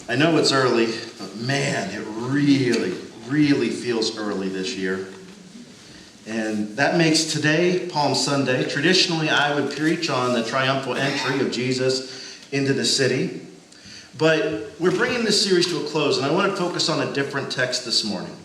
I know it's early, but man, it really feels early this year. And that makes today Palm Sunday. Traditionally, I would preach on the triumphal entry of Jesus into the city. But we're bringing this series to a close, and I want to focus on a different text this morning.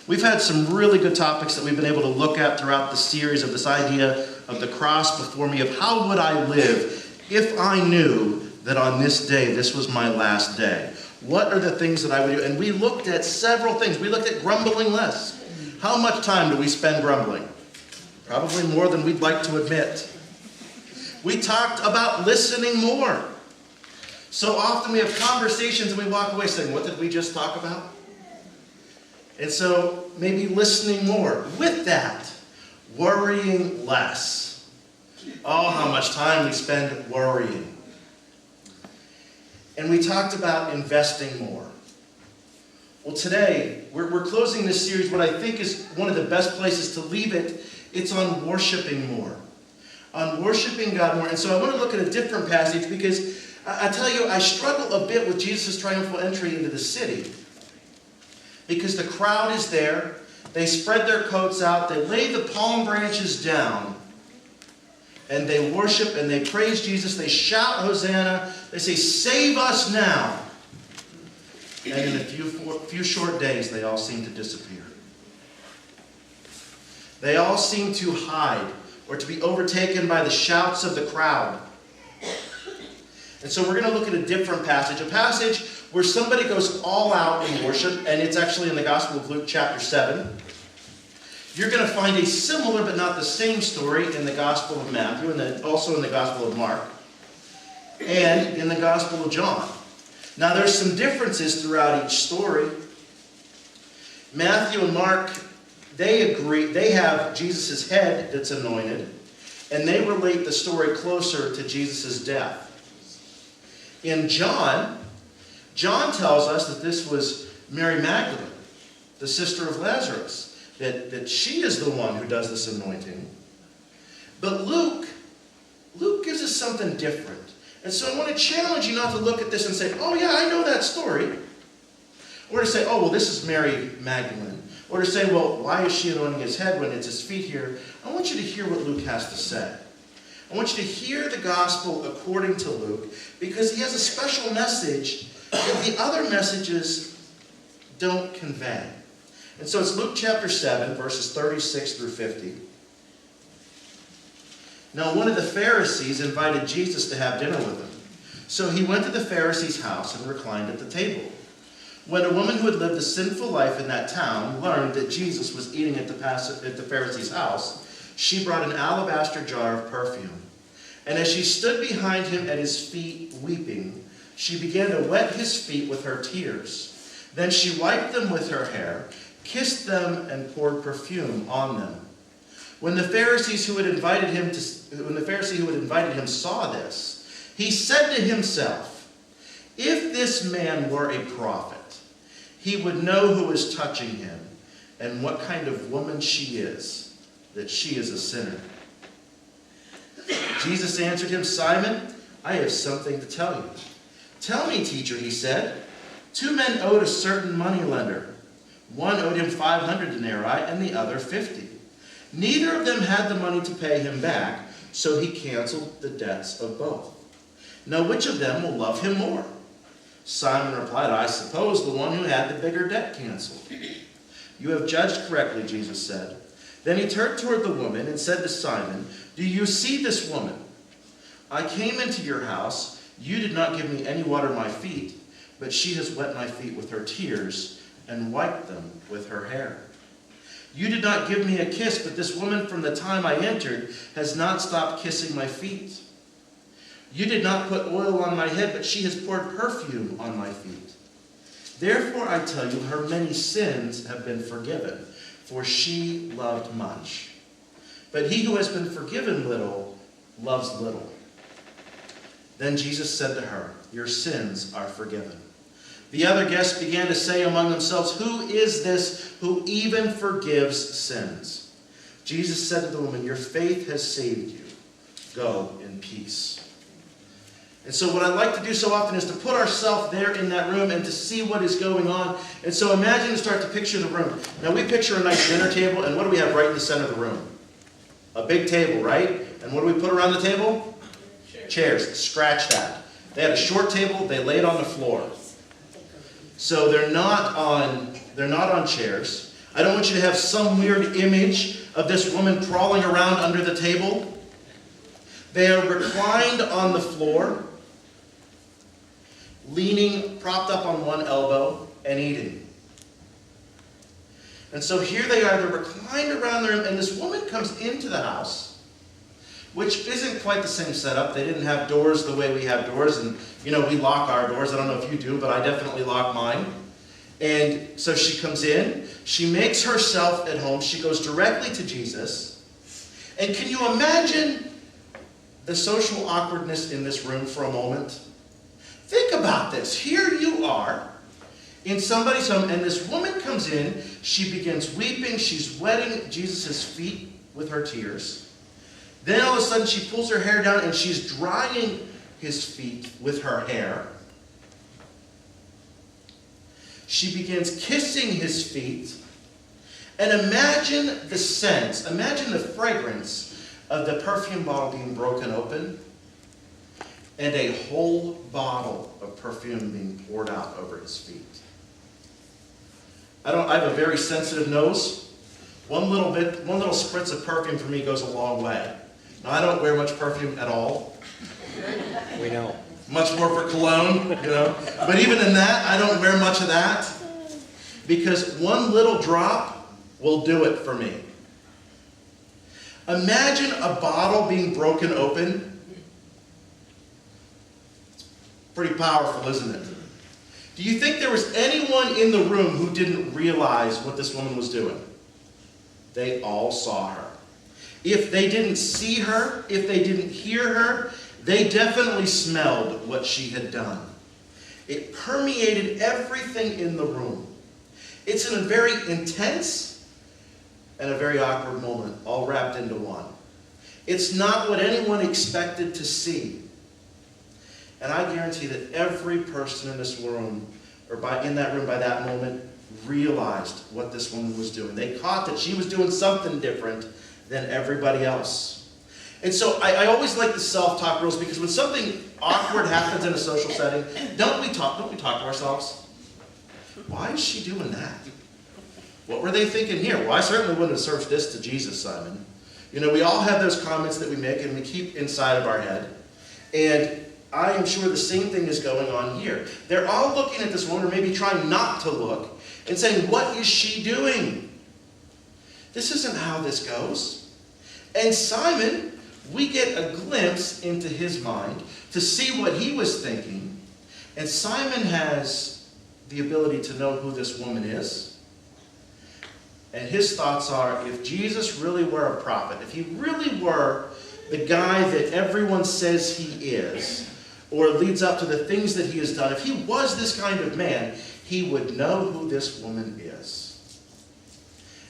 We've had some really good topics that we've been able to look at throughout the series of this idea of the cross before me, of how would I live if I knew that on this day, this was my last day. What are the things that I would do? And we looked at several things. We looked at grumbling less. How much time do we spend grumbling? Probably more than we'd like to admit. We talked about listening more. So often we have conversations and we walk away saying, what did we just talk about? And so maybe listening more. With that, worrying less. Oh, how much time we spend worrying. And we talked about investing more. Well, today, we're closing this series, what I think is one of the best places to leave it. It's on worshiping more. On worshiping God more. And so I want to look at a different passage because I tell you, I struggle a bit with Jesus' triumphal entry into the city. Because the crowd is there. They spread their coats out. They lay the palm branches down. And they worship and they praise Jesus. They shout Hosanna. They say, save us now. And in a few short days, they all seem to disappear. They all seem to hide or to be overtaken by the shouts of the crowd. And so we're going to look at a different passage. A passage where somebody goes all out in worship. And it's actually in the Gospel of Luke chapter 7. You're going to find a similar but not the same story in the Gospel of Matthew and also in the Gospel of Mark and in the Gospel of John. Now there's some differences throughout each story. Matthew and Mark, they have Jesus' head that's anointed, and they relate the story closer to Jesus' death. In John tells us that this was Mary Magdalene, the sister of Lazarus. That she is the one who does this anointing. But Luke gives us something different. And so I want to challenge you not to look at this and say, oh yeah, I know that story. Or to say, oh, well, this is Mary Magdalene. Or to say, well, why is she anointing his head when it's his feet here? I want you to hear what Luke has to say. I want you to hear the gospel according to Luke, because he has a special message that the other messages don't convey. And so it's Luke chapter 7, verses 36 through 50. Now one of the Pharisees invited Jesus to have dinner with him. So he went to the Pharisee's house and reclined at the table. When a woman who had lived a sinful life in that town learned that Jesus was eating at the Pharisee's house, she brought an alabaster jar of perfume. And as she stood behind him at his feet weeping, she began to wet his feet with her tears. Then she wiped them with her hair, kissed them, and poured perfume on them. When the Pharisee who had invited him saw this, he said to himself, if this man were a prophet, he would know who is touching him and what kind of woman she is, that she is a sinner. Jesus answered him, Simon, I have something to tell you. Tell me, teacher, he said. 2 men owed a certain moneylender. One owed him 500 denarii and the other 50. Neither of them had the money to pay him back, so he canceled the debts of both. Now which of them will love him more? Simon replied, I suppose the one who had the bigger debt canceled. You have judged correctly, Jesus said. Then he turned toward the woman and said to Simon, do you see this woman? I came into your house. You did not give me any water on my feet, but she has wet my feet with her tears and wiped them with her hair. You did not give me a kiss, but this woman from the time I entered has not stopped kissing my feet. You did not put oil on my head, but she has poured perfume on my feet. Therefore I tell you, her many sins have been forgiven, for she loved much. But he who has been forgiven little loves little. Then Jesus said to her, your sins are forgiven. The other guests began to say among themselves, who is this who even forgives sins? Jesus said to the woman, your faith has saved you. Go in peace. And so what I like to do so often is to put ourselves there in that room and to see what is going on. And so imagine and start to picture the room. Now we picture a nice dinner table, and what do we have right in the center of the room? A big table, right? And what do we put around the table? Chairs. Scratch that. They had a short table, they lay it on the floor. So they're not on chairs. I don't want you to have some weird image of this woman crawling around under the table. They are reclined on the floor, leaning, propped up on one elbow, and eating. And so here they are, they're reclined around there, and this woman comes into the house, which isn't quite the same setup. They didn't have doors the way we have doors, and we lock our doors. I don't know if you do, but I definitely lock mine. And so she comes in, she makes herself at home, she goes directly to Jesus. And can you imagine the social awkwardness in this room for a moment? Think about this. Here you are in somebody's home, and this woman comes in, she begins weeping, she's wetting Jesus' feet with her tears. Then all of a sudden she pulls her hair down and she's drying his feet with her hair. She begins kissing his feet. And imagine the scent, imagine the fragrance of the perfume bottle being broken open and a whole bottle of perfume being poured out over his feet. I have a very sensitive nose. One little spritz of perfume for me goes a long way. Now, I don't wear much perfume at all. We know. Much more for cologne, But even in that, I don't wear much of that. Because one little drop will do it for me. Imagine a bottle being broken open. It's pretty powerful, isn't it? Do you think there was anyone in the room who didn't realize what this woman was doing? They all saw her. If they didn't see her, if they didn't hear her, they definitely smelled what she had done. It permeated everything in the room. It's in a very intense and a very awkward moment, all wrapped into one. It's not what anyone expected to see. And I guarantee that every person in this room, or in that room by that moment, realized what this woman was doing. They caught that she was doing something different than everybody else. And so I always like the self-talk rules, because when something awkward happens in a social setting, don't we talk to ourselves? Why is she doing that? What were they thinking here? Well, I certainly wouldn't have served this to Jesus, Simon. We all have those comments that we make and we keep inside of our head. And I am sure the same thing is going on here. They're all looking at this woman, or maybe trying not to look, and saying, what is she doing? This isn't how this goes. And Simon, we get a glimpse into his mind to see what he was thinking. And Simon has the ability to know who this woman is. And his thoughts are, if Jesus really were a prophet, if he really were the guy that everyone says he is, or leads up to the things that he has done, if he was this kind of man, he would know who this woman is.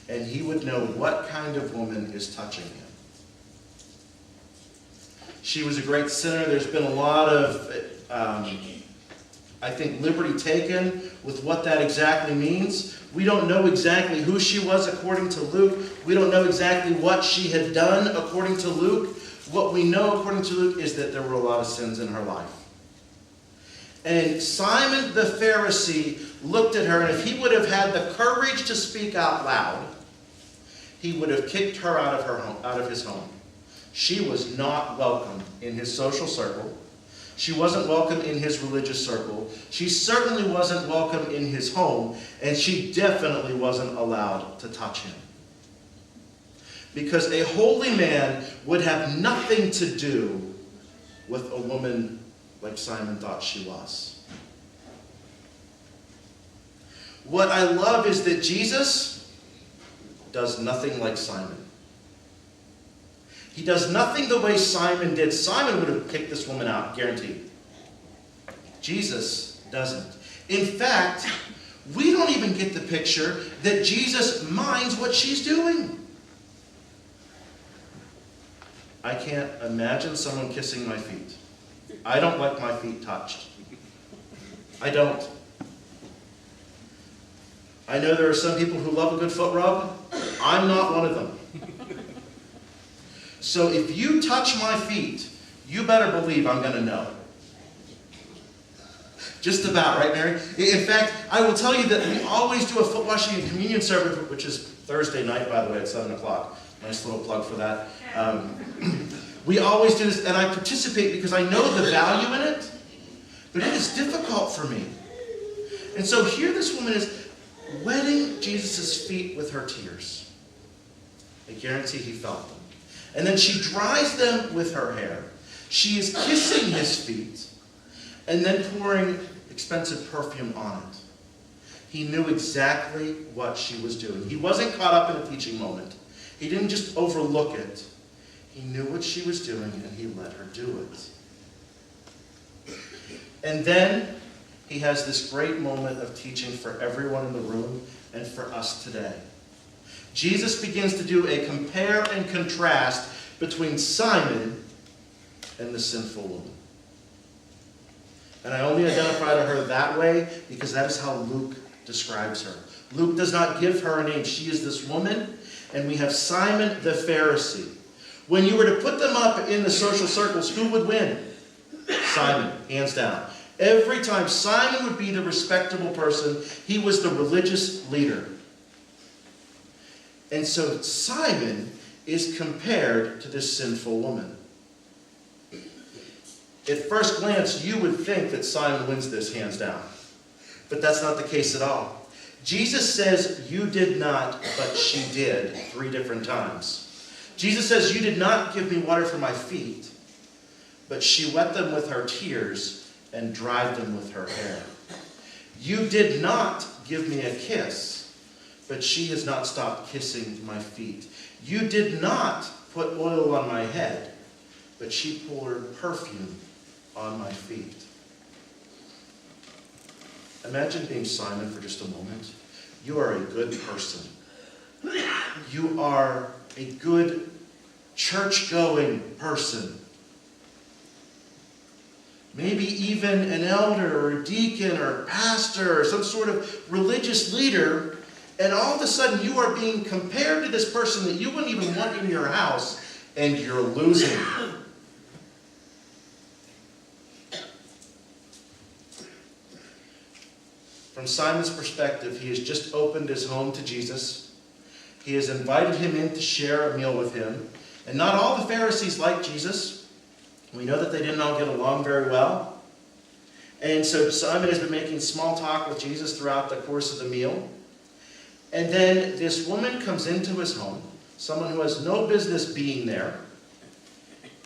And he would know what kind of woman is touching him. She was a great sinner. There's been a lot of, liberty taken with what that exactly means. We don't know exactly who she was according to Luke. We don't know exactly what she had done according to Luke. What we know according to Luke is that there were a lot of sins in her life. And Simon the Pharisee looked at her, and if he would have had the courage to speak out loud, he would have kicked her out of his home. She was not welcome in his social circle. She wasn't welcome in his religious circle. She certainly wasn't welcome in his home, and she definitely wasn't allowed to touch him. Because a holy man would have nothing to do with a woman like Simon thought she was. What I love is that Jesus does nothing like Simon. He does nothing the way Simon did. Simon would have kicked this woman out, guaranteed. Jesus doesn't. In fact, we don't even get the picture that Jesus minds what she's doing. I can't imagine someone kissing my feet. I don't like my feet touched. I don't. I know there are some people who love a good foot rub. I'm not one of them. So if you touch my feet, you better believe I'm going to know. Just about, right, Mary? In fact, I will tell you that we always do a foot washing and communion service, which is Thursday night, by the way, at 7 o'clock. Nice little plug for that. We always do this, and I participate because I know the value in it, but it is difficult for me. And so here this woman is wetting Jesus' feet with her tears. I guarantee he felt them. And then she dries them with her hair. She is kissing his feet and then pouring expensive perfume on it. He knew exactly what she was doing. He wasn't caught up in a teaching moment. He didn't just overlook it. He knew what she was doing, and he let her do it. And then he has this great moment of teaching for everyone in the room and for us today. Jesus begins to do a compare and contrast between Simon and the sinful woman. And I only identify to her that way because that is how Luke describes her. Luke does not give her a name. She is this woman, and we have Simon the Pharisee. When you were to put them up in the social circles, who would win? Simon, hands down. Every time Simon would be the respectable person, he was the religious leader. And so Simon is compared to this sinful woman. At first glance, you would think that Simon wins this hands down. But that's not the case at all. Jesus says, "You did not, but she did," 3 different times. Jesus says, "You did not give me water for my feet," but she wet them with her tears and dried them with her hair. "You did not give me a kiss," but she has not stopped kissing my feet. "You did not put oil on my head," but she poured perfume on my feet. Imagine being Simon for just a moment. You are a good person. You are a good church-going person. Maybe even an elder or a deacon or a pastor or some sort of religious leader, and all of a sudden you are being compared to this person that you wouldn't even want in your house, and you're losing. From Simon's perspective, he has just opened his home to Jesus. He has invited him in to share a meal with him. And not all the Pharisees liked Jesus. We know that they didn't all get along very well. And so Simon has been making small talk with Jesus throughout the course of the meal. And then this woman comes into his home, someone who has no business being there.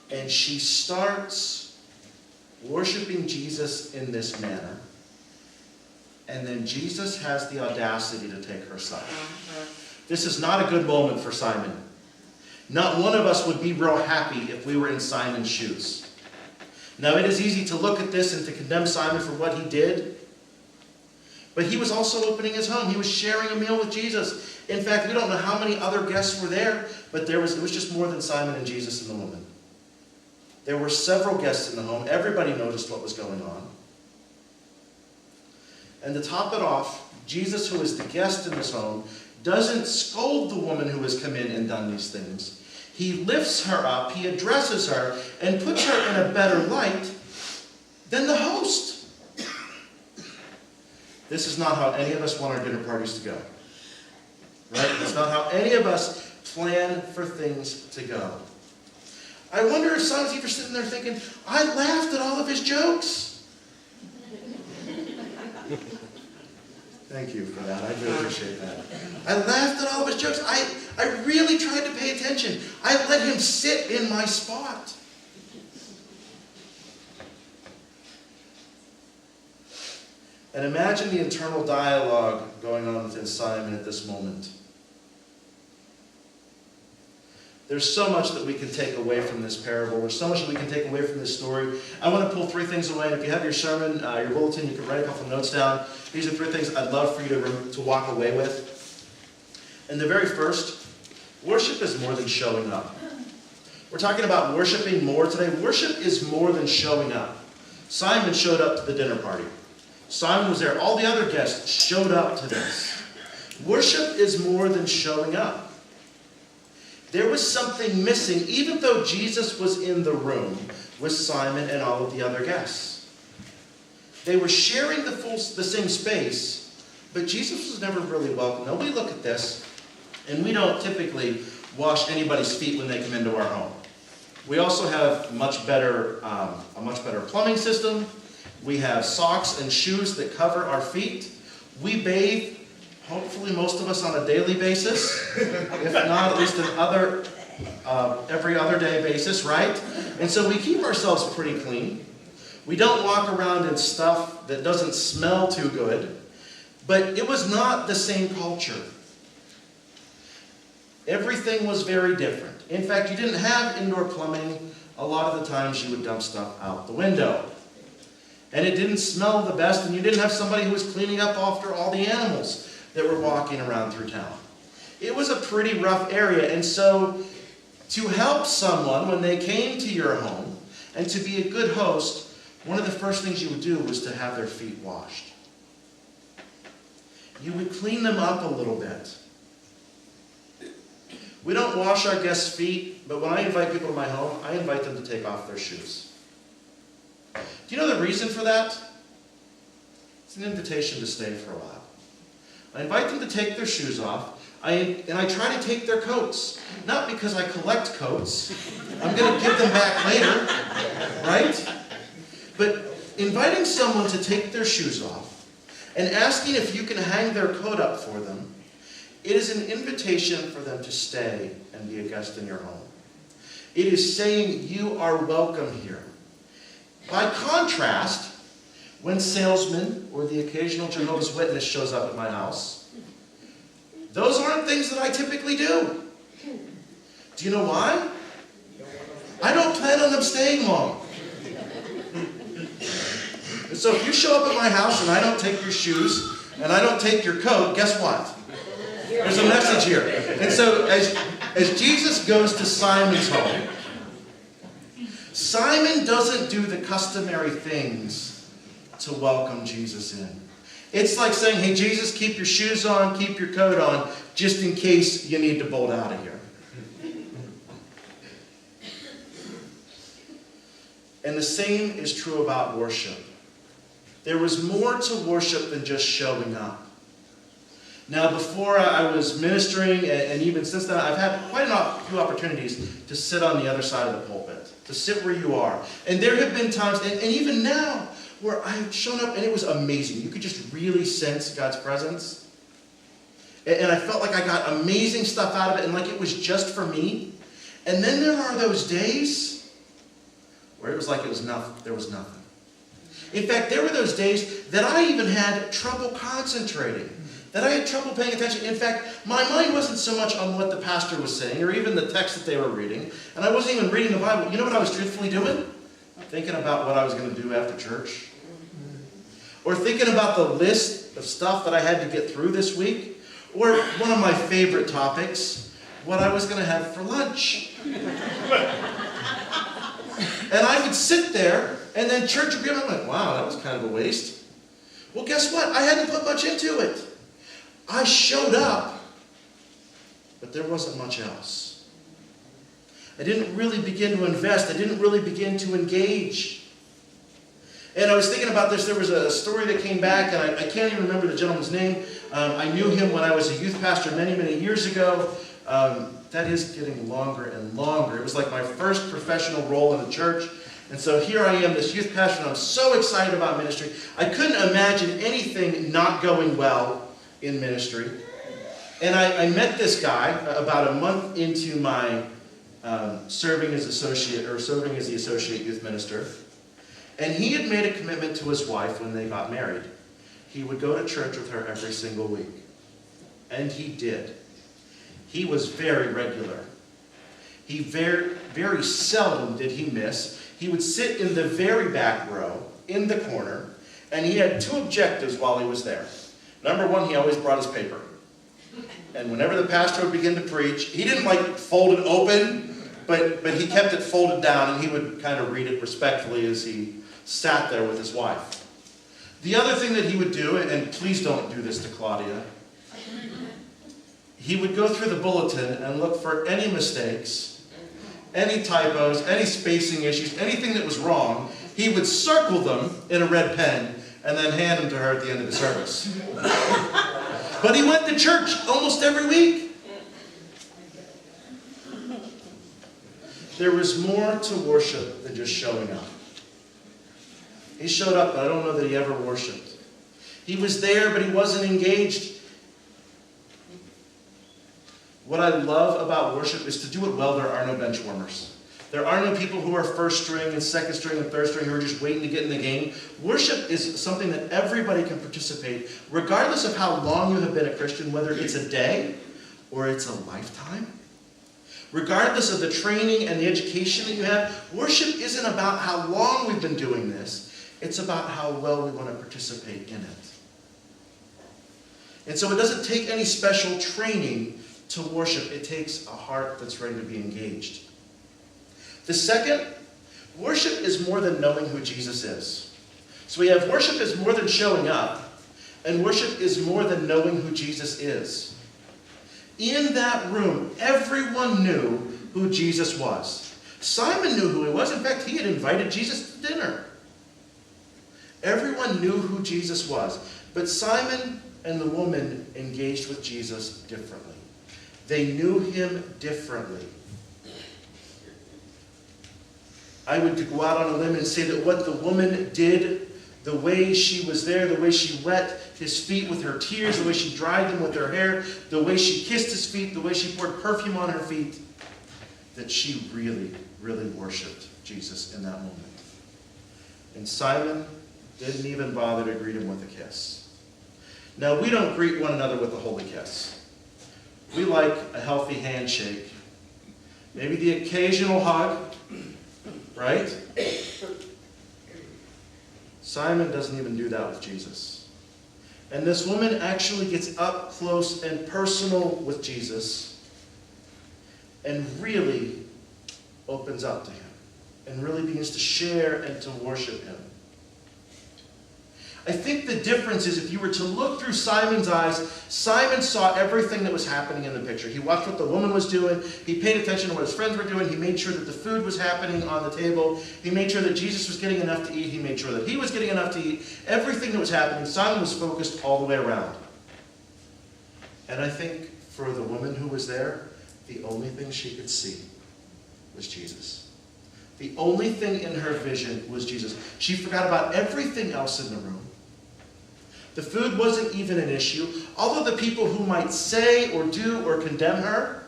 And she starts worshiping Jesus in this manner. And then Jesus has the audacity to take her side. This is not a good moment for Simon. Not one of us would be real happy if we were in Simon's shoes. Now, it is easy to look at this and to condemn Simon for what he did. But he was also opening his home. He was sharing a meal with Jesus. In fact, we don't know how many other guests were there, but it was just more than Simon and Jesus and the woman. There were several guests in the home. Everybody noticed what was going on. And to top it off, Jesus, who is the guest in this home, doesn't scold the woman who has come in and done these things. He lifts her up, he addresses her, and puts her in a better light than the host. This is not how any of us want our dinner parties to go. Right? It's not how any of us plan for things to go. I wonder if Simon's either sitting there thinking, I laughed at all of his jokes. Thank you for that. I do appreciate that. I laughed at all of his jokes. I really tried to pay attention. I let him sit in my spot. And imagine the internal dialogue going on within Simon at this moment. There's so much that we can take away from this parable. There's so much that we can take away from this story. I want to pull 3 things away. And if you have your sermon, your bulletin, you can write a couple notes down. These are 3 things I'd love for you to walk away with. And the very first, worship is more than showing up. We're talking about worshiping more today. Worship is more than showing up. Simon showed up to the dinner party. Simon was there. All the other guests showed up to this. Worship is more than showing up. There was something missing, even though Jesus was in the room with Simon and all of the other guests. They were sharing the same space, but Jesus was never really welcome. Now we look at this, and we don't typically wash anybody's feet when they come into our home. We also have a much better plumbing system. We have socks and shoes that cover our feet. We bathe, hopefully most of us on a daily basis, if not at least every other day basis, right? And so we keep ourselves pretty clean. We don't walk around in stuff that doesn't smell too good, but it was not the same culture. Everything was very different. In fact, you didn't have indoor plumbing. A lot of the times you would dump stuff out the window. And it didn't smell the best, and you didn't have somebody who was cleaning up after all the animals that were walking around through town. It was a pretty rough area, and so to help someone when they came to your home and to be a good host, one of the first things you would do was to have their feet washed. You would clean them up a little bit. We don't wash our guests' feet, but when I invite people to my home, I invite them to take off their shoes. Do you know the reason for that? It's an invitation to stay for a while. I invite them to take their shoes off, and I try to take their coats. Not because I collect coats. I'm going to give them back later, right? But inviting someone to take their shoes off and asking if you can hang their coat up for them, it is an invitation for them to stay and be a guest in your home. It is saying you are welcome here. By contrast, when salesmen or the occasional Jehovah's Witness shows up at my house, those aren't things that I typically do. Do you know why? I don't plan on them staying long. And so if you show up at my house and I don't take your shoes and I don't take your coat, guess what? There's a message here. And so as Jesus goes to Simon's home, Simon doesn't do the customary things to welcome Jesus in. It's like saying, hey, Jesus, keep your shoes on, keep your coat on, just in case you need to bolt out of here. And the same is true about worship. There was more to worship than just showing up. Now, before I was ministering, and even since then, I've had quite a few opportunities to sit on the other side of the pulpit, to sit where you are. And there have been times, and even now, where I've shown up and it was amazing. You could just really sense God's presence. And I felt like I got amazing stuff out of it, and like it was just for me. And then there are those days where it was like there was nothing. In fact, there were those days that I even had trouble concentrating. That I had trouble paying attention. In fact, my mind wasn't so much on what the pastor was saying or even the text that they were reading. And I wasn't even reading the Bible. You know what I was truthfully doing? Thinking about what I was going to do after church. Or thinking about the list of stuff that I had to get through this week. Or one of my favorite topics, what I was going to have for lunch. And I would sit there, and then church would be on. I'm like, wow, that was kind of a waste. Well, guess what? I hadn't put much into it. I showed up, but there wasn't much else. I didn't really begin to invest. I didn't really begin to engage. And I was thinking about this. There was a story that came back, and I can't even remember the gentleman's name. I knew him when I was a youth pastor many, many years ago. That is getting longer and longer. It was like my first professional role in the church. And so here I am, this youth pastor, and I'm so excited about ministry. I couldn't imagine anything not going well in ministry. And I met this guy about a month into my serving as the associate youth minister. And he had made a commitment to his wife when they got married. He would go to church with her every single week. And he did. He was very regular. He very seldom did he miss. He would sit in the very back row, in the corner, and he had two objectives while he was there. Number one, he always brought his paper. And whenever the pastor would begin to preach, he didn't like fold it open But he kept it folded down, and he would kind of read it respectfully as he sat there with his wife. The other thing that he would do, and please don't do this to Claudia, he would go through the bulletin and look for any mistakes, any typos, any spacing issues, anything that was wrong. He would circle them in a red pen and then hand them to her at the end of the service. But he went to church almost every week. There was more to worship than just showing up. He showed up, but I don't know that he ever worshiped. He was there, but he wasn't engaged. What I love about worship is to do it well, there are no bench warmers. There are no people who are first string and second string and third string who are just waiting to get in the game. Worship is something that everybody can participate, regardless of how long you have been a Christian, whether it's a day or it's a lifetime. Regardless of the training and the education that you have, worship isn't about how long we've been doing this. It's about how well we want to participate in it. And so it doesn't take any special training to worship. It takes a heart that's ready to be engaged. The second, worship is more than knowing who Jesus is. So we have worship is more than showing up, and worship is more than knowing who Jesus is. In that room, everyone knew who Jesus was. Simon knew who he was. In fact, he had invited Jesus to dinner. Everyone knew who Jesus was. But Simon and the woman engaged with Jesus differently. They knew him differently. I would go out on a limb and say that what the woman did, the way she was there, the way she wet his feet with her tears, the way she dried them with her hair, the way she kissed his feet, the way she poured perfume on her feet, that she really, really worshipped Jesus in that moment. And Simon didn't even bother to greet him with a kiss. Now, we don't greet one another with a holy kiss. We like a healthy handshake, maybe the occasional hug, right? Simon doesn't even do that with Jesus. And this woman actually gets up close and personal with Jesus and really opens up to him and really begins to share and to worship him. I think the difference is if you were to look through Simon's eyes, Simon saw everything that was happening in the picture. He watched what the woman was doing. He paid attention to what his friends were doing. He made sure that the food was happening on the table. He made sure that Jesus was getting enough to eat. He made sure that he was getting enough to eat. Everything that was happening, Simon was focused all the way around. And I think for the woman who was there, the only thing she could see was Jesus. The only thing in her vision was Jesus. She forgot about everything else in the room. The food wasn't even an issue. Although the people who might say or do or condemn her,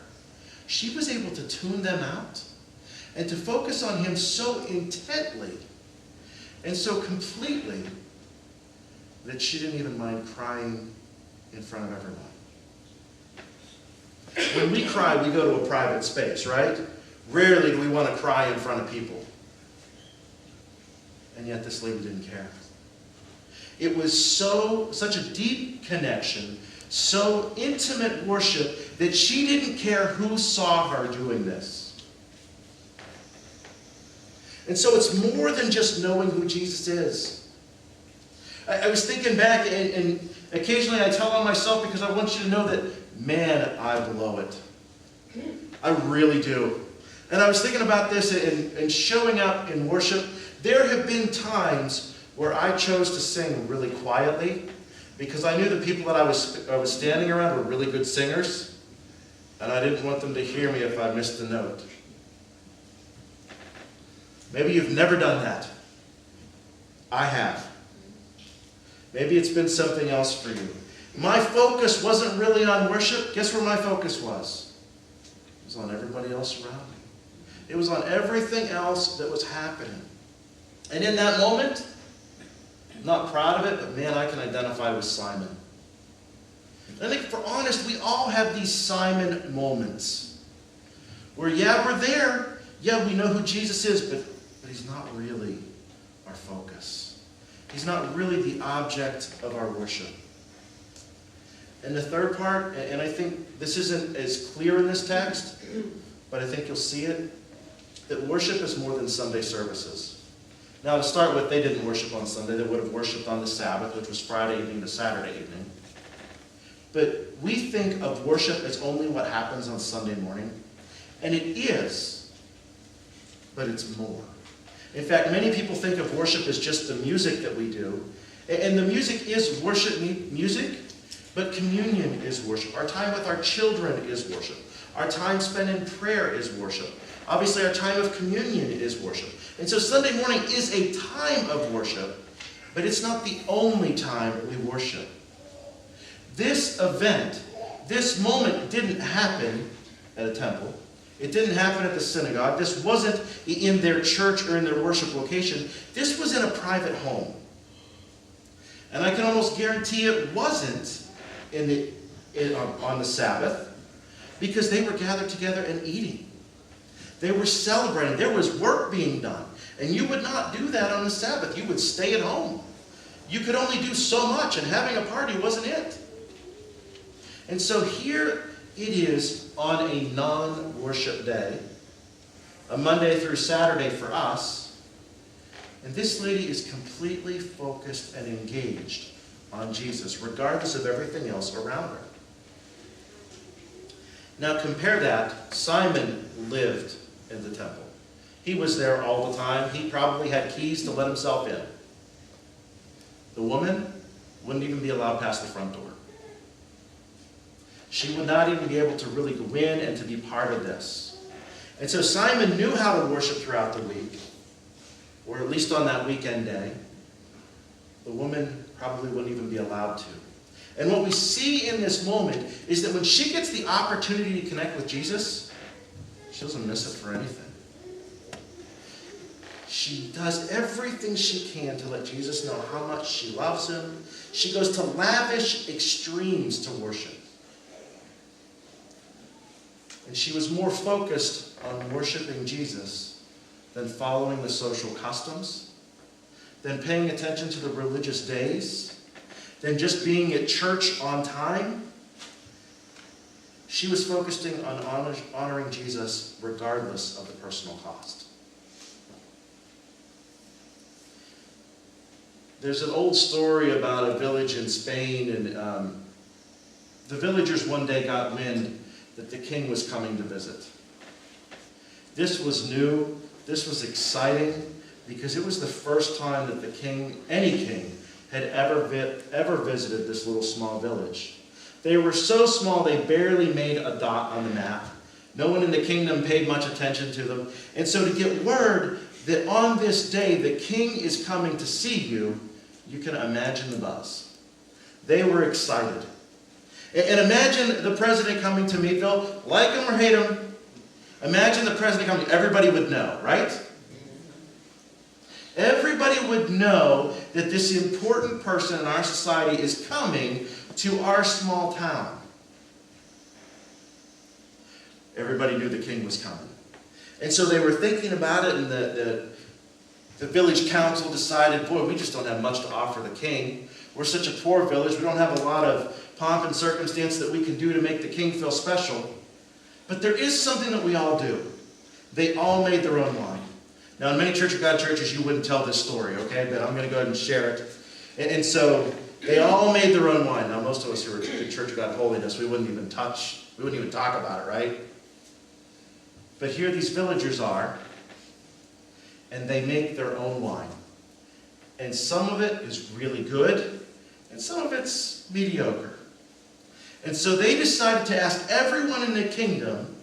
she was able to tune them out and to focus on him so intently and so completely that she didn't even mind crying in front of everyone. When we cry, we go to a private space, right? Rarely do we want to cry in front of people. And yet this lady didn't care. It was such a deep connection, so intimate worship that she didn't care who saw her doing this. And so it's more than just knowing who Jesus is. I was thinking back, and occasionally I tell on myself because I want you to know that, man, I blow it. I really do. And I was thinking about this and showing up in worship. There have been times where I chose to sing really quietly because I knew the people that I was standing around were really good singers, and I didn't want them to hear me if I missed a note. Maybe you've never done that. I have. Maybe it's been something else for you. My focus wasn't really on worship. Guess where my focus was? It was on everybody else around me. It was on everything else that was happening. And in that moment, I'm not proud of it, but man, I can identify with Simon. And I think, for honest, we all have these Simon moments where, yeah, we're there. Yeah, we know who Jesus is, but he's not really our focus. He's not really the object of our worship. And the third part, and I think this isn't as clear in this text, but I think you'll see it, that worship is more than Sunday services. Now, to start with, they didn't worship on Sunday. They would have worshiped on the Sabbath, which was Friday evening to Saturday evening. But we think of worship as only what happens on Sunday morning. And it is, but it's more. In fact, many people think of worship as just the music that we do. And the music is worship music, but communion is worship. Our time with our children is worship. Our time spent in prayer is worship. Obviously, our time of communion is worship. And so Sunday morning is a time of worship, but it's not the only time we worship. This event, this moment didn't happen at a temple. It didn't happen at the synagogue. This wasn't in their church or in their worship location. This was in a private home. And I can almost guarantee it wasn't on the Sabbath, because they were gathered together and eating. They were celebrating. There was work being done. And you would not do that on the Sabbath. You would stay at home. You could only do so much, and having a party wasn't it. And so here it is on a non-worship day, a Monday through Saturday for us, and this lady is completely focused and engaged on Jesus, regardless of everything else around her. Now compare that. Simon lived in the temple. He was there all the time. He probably had keys to let himself in. The woman wouldn't even be allowed past the front door. She would not even be able to really go in and to be part of this. And so Simon knew how to worship throughout the week, or at least on that weekend day. The woman probably wouldn't even be allowed to. And what we see in this moment is that when she gets the opportunity to connect with Jesus, she doesn't miss it for anything. She does everything she can to let Jesus know how much she loves him. She goes to lavish extremes to worship. And she was more focused on worshiping Jesus than following the social customs, than paying attention to the religious days, than just being at church on time. She was focusing on honoring Jesus regardless of the personal cost. There's an old story about a village in Spain, and the villagers one day got wind that the king was coming to visit. This was new. This was exciting, because it was the first time that the king, any king, had ever visited this little small village. They were so small they barely made a dot on the map. No one in the kingdom paid much attention to them. And so to get word that on this day the king is coming to see you, you can imagine the buzz. They were excited. And imagine the president coming to Meadville, like him or hate him. Imagine the president coming, everybody would know, right? Everybody would know that this important person in our society is coming to our small town. Everybody knew the king was coming. And so they were thinking about it, and the village council decided, boy, we just don't have much to offer the king. We're such a poor village. We don't have a lot of pomp and circumstance that we can do to make the king feel special. But there is something that we all do. They all made their own wine. Now, in many Church of God churches, you wouldn't tell this story, okay? But I'm going to go ahead and share it. And so they all made their own wine. Now, most of us who are in Church of God Holiness, we wouldn't even talk about it, right? But here these villagers are, and they make their own wine. And some of it is really good, and some of it's mediocre. And so they decided to ask everyone in the kingdom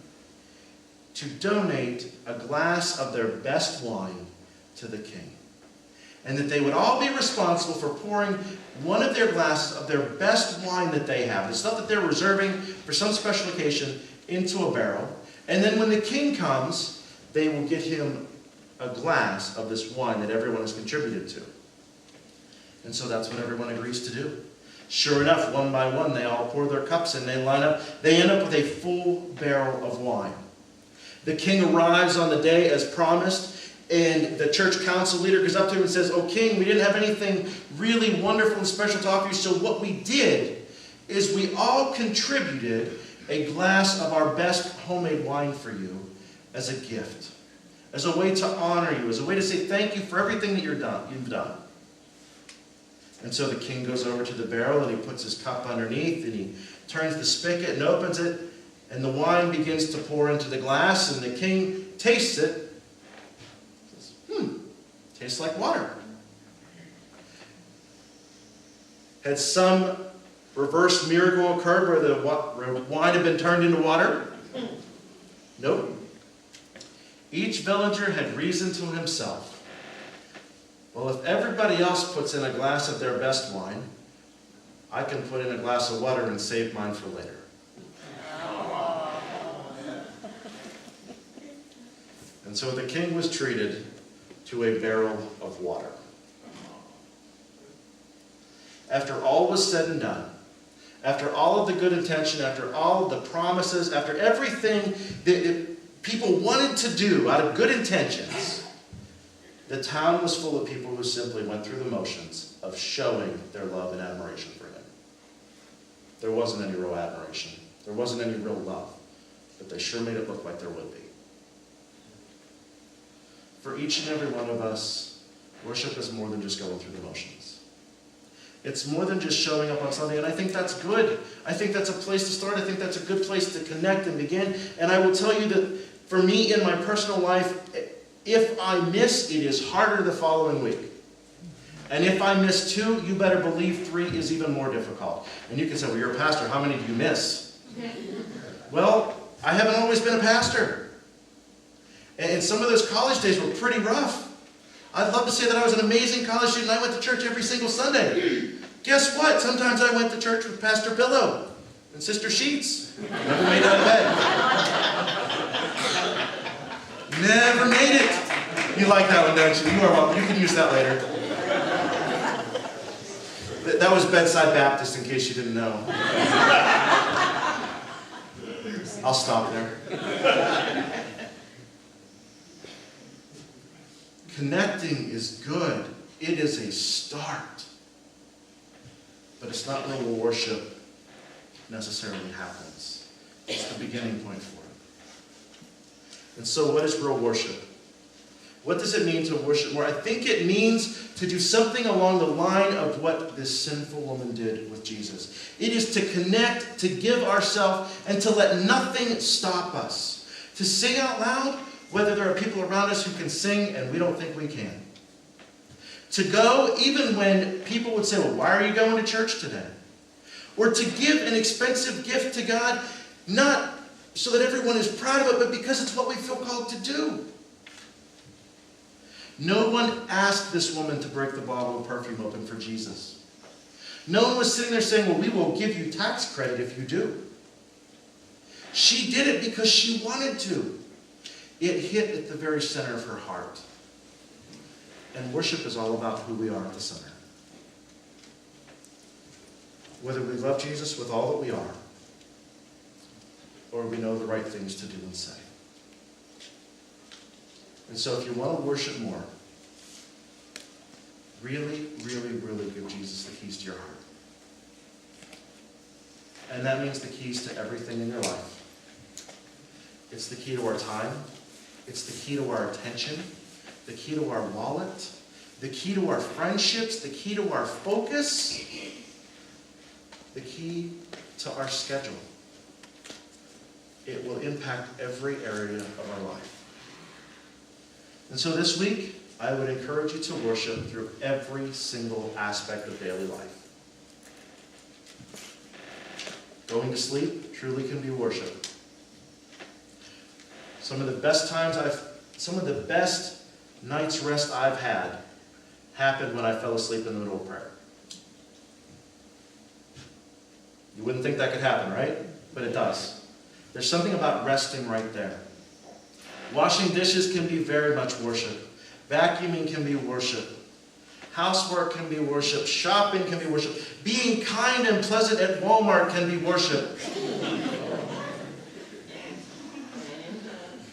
to donate a glass of their best wine to the king. And that they would all be responsible for pouring one of their glasses of their best wine that they have, the stuff that they're reserving for some special occasion, into a barrel. And then when the king comes, they will get him a glass of this wine that everyone has contributed to. And so that's what everyone agrees to do. Sure enough, one by one, they all pour their cups in, they line up, they end up with a full barrel of wine. The king arrives on the day as promised, and the church council leader goes up to him and says, "Oh, king, we didn't have anything really wonderful and special to offer you, so what we did is we all contributed a glass of our best homemade wine for you as a gift as a way to honor you, as a way to say thank you for everything that you've done. And so the king goes over to the barrel and he puts his cup underneath and he turns the spigot and opens it, and the wine begins to pour into the glass, and the king tastes it. Says, tastes like water. Had some reverse miracle occurred where the wine had been turned into water? Nope. Each villager had reasoned to himself, well, if everybody else puts in a glass of their best wine, I can put in a glass of water and save mine for later. And so the king was treated to a barrel of water. After all was said and done, after all of the good intention, after all of the promises, after everything that people wanted to do out of good intentions, the town was full of people who simply went through the motions of showing their love and admiration for him. There wasn't any real admiration. There wasn't any real love. But they sure made it look like there would be. For each and every one of us, worship is more than just going through the motions. It's more than just showing up on Sunday, and I think that's good. I think that's a place to start. I think that's a good place to connect and begin. And I will tell you that for me in my personal life, if I miss, it is harder the following week. And if I miss 2, you better believe 3 is even more difficult. And you can say, well, you're a pastor. How many do you miss? Well, I haven't always been a pastor. And some of those college days were pretty rough. I'd love to say that I was an amazing college student. I went to church every single Sunday. Guess what? Sometimes I went to church with Pastor Pillow and Sister Sheets. Never made out of bed. Never made it. You like that one, don't you? You are welcome. You can use that later. That was Bedside Baptist, in case you didn't know. I'll stop there. Connecting is good. It is a start. But it's not where worship necessarily happens. It's the beginning point for it. And so what is real worship? What does it mean to worship more? I think it means to do something along the line of what this sinful woman did with Jesus. It is to connect, to give ourselves, and to let nothing stop us. To sing out loud, whether there are people around us who can sing and we don't think we can. To go even when people would say, well, why are you going to church today? Or to give an expensive gift to God, not so that everyone is proud of it, but because it's what we feel called to do. No one asked this woman to break the bottle of perfume open for Jesus. No one was sitting there saying, well, we will give you tax credit if you do. She did it because she wanted to. It hit at the very center of her heart. And worship is all about who we are at the center. Whether we love Jesus with all that we are, or we know the right things to do and say. And so if you want to worship more, really, really, really give Jesus the keys to your heart. And that means the keys to everything in your life. It's the key to our time. It's the key to our attention. The key to our wallet. The key to our friendships. The key to our focus. The key to our schedule. It will impact every area of our life. And so this week, I would encourage you to worship through every single aspect of daily life. Going to sleep truly can be worship. Some of the best night's rest I've had happened when I fell asleep in the middle of prayer. You wouldn't think that could happen, right? But it does. There's something about resting right there. Washing dishes can be very much worship. Vacuuming can be worship. Housework can be worship. Shopping can be worship. Being kind and pleasant at Walmart can be worship.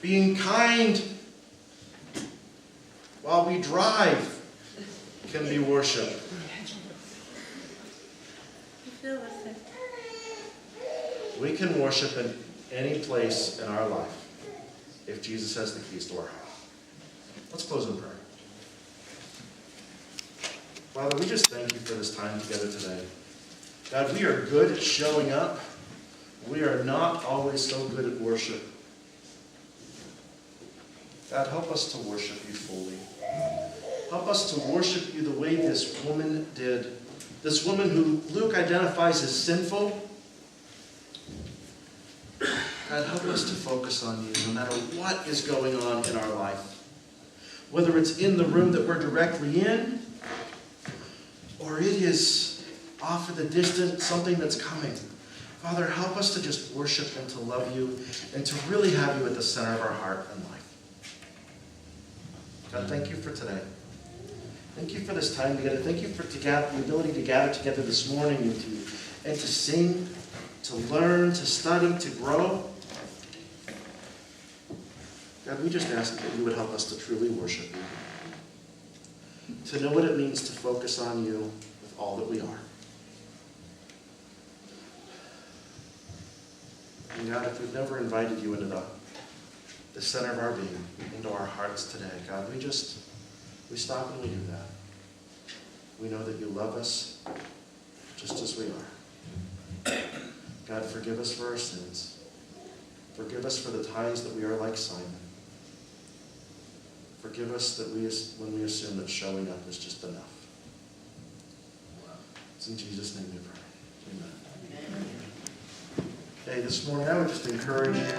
Being kind while we drive can be worship. We can worship in any place in our life if Jesus has the keys to our heart. Let's close in prayer. Father, we just thank you for this time together today. God, we are good at showing up. We are not always so good at worship. God, help us to worship you fully. Help us to worship you the way this woman did. This woman who Luke identifies as sinful. God, help us to focus on you no matter what is going on in our life. Whether it's in the room that we're directly in, or it is off in the distance, something that's coming. Father, help us to just worship and to love you and to really have you at the center of our heart and life. God, thank you for today. Thank you for this time together. Thank you for the ability to gather together this morning and to sing, to learn, to study, to grow. God, we just ask that you would help us to truly worship you, to know what it means to focus on you with all that we are. And God, if we've never invited you into the center of our being, into our hearts today, God, we stop and we do that. We know that you love us just as we are. God, forgive us for our sins. Forgive us for the times that we are like Simon. Forgive us that when we assume that showing up is just enough. It's in Jesus' name we pray. Amen. Hey, this morning I would just encourage you.